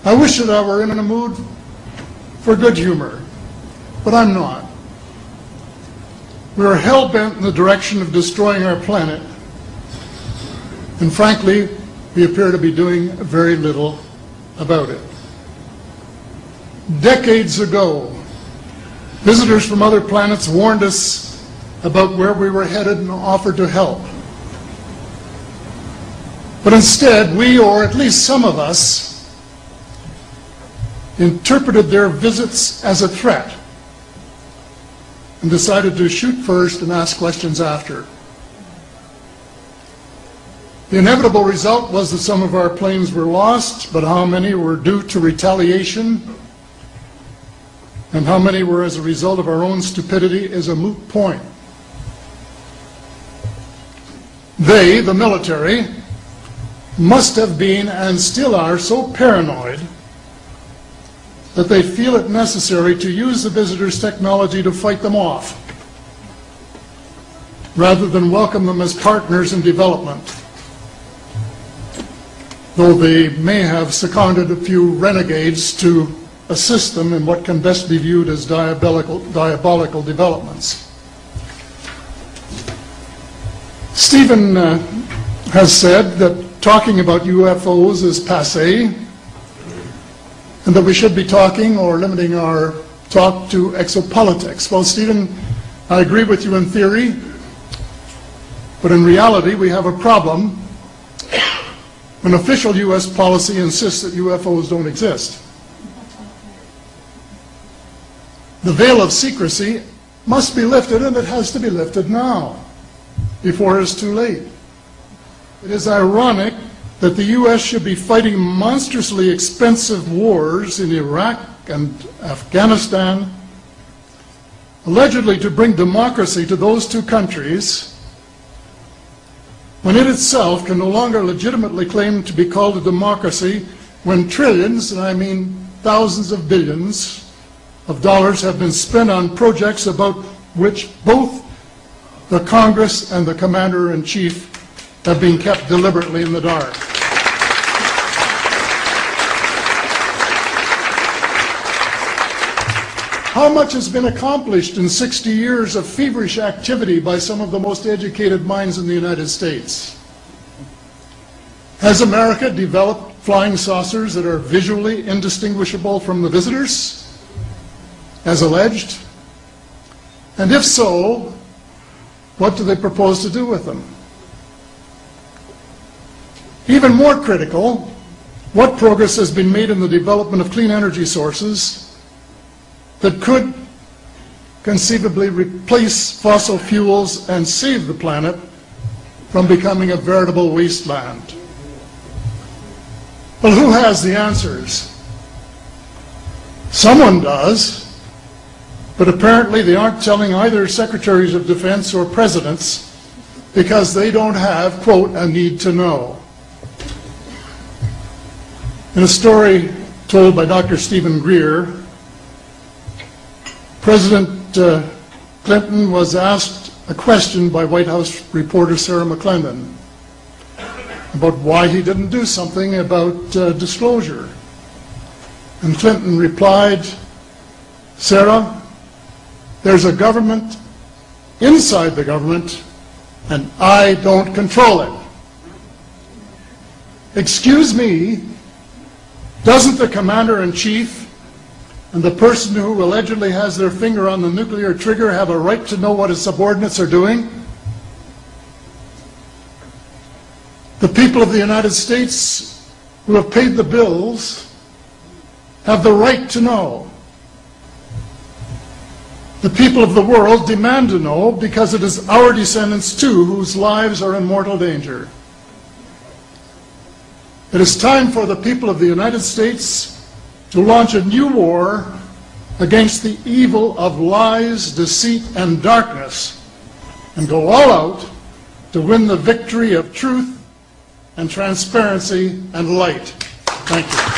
I wish that I were in a mood for good humor, but I'm not. We are hell-bent in the direction of destroying our planet, and frankly, we appear to be doing very little about it. Decades ago, visitors from other planets warned us about where we were headed and offered to help. But instead, we, or at least some of us, interpreted their visits as a threat and decided to shoot first and ask questions after. The inevitable result was that some of our planes were lost, but how many were due to retaliation and how many were as a result of our own stupidity is a moot point. They, the military, must have been and still are so paranoid that they feel it necessary to use the visitors' technology to fight them off, rather than welcome them as partners in development, though they may have seconded a few renegades to assist them in what can best be viewed as diabolical developments. Stephen has said that talking about UFOs is passé, and that we should be talking or limiting our talk to exopolitics. Well, Stephen, I agree with you in theory, but in reality we have a problem when official U.S. policy insists that UFOs don't exist. The veil of secrecy must be lifted, and it has to be lifted now, before it's too late. It is ironic that the U.S. should be fighting monstrously expensive wars in Iraq and Afghanistan, allegedly to bring democracy to those two countries, when it itself can no longer legitimately claim to be called a democracy, when trillions, and I mean thousands of billions of dollars, have been spent on projects about which both the Congress and the Commander-in-Chief have been kept deliberately in the dark. How much has been accomplished in 60 years of feverish activity by some of the most educated minds in the United States? Has America developed flying saucers that are visually indistinguishable from the visitors, as alleged? And if so, what do they propose to do with them? Even more critical, what progress has been made in the development of clean energy sources that could conceivably replace fossil fuels and save the planet from becoming a veritable wasteland? Well, who has the answers? Someone does, but apparently they aren't telling either secretaries of defense or presidents because they don't have, quote, a need to know. In a story told by Dr. Stephen Greer, President Clinton was asked a question by White House reporter Sarah McClendon about why he didn't do something about disclosure. And Clinton replied, "Sarah, there's a government inside the government, and I don't control it." Excuse me, doesn't the Commander-in-Chief and the person who allegedly has their finger on the nuclear trigger have a right to know what his subordinates are doing? The people of the United States who have paid the bills have the right to know. The people of the world demand to know because it is our descendants too whose lives are in mortal danger. It is time for the people of the United States to launch a new war against the evil of lies, deceit, and darkness, and go all out to win the victory of truth and transparency and light. Thank you.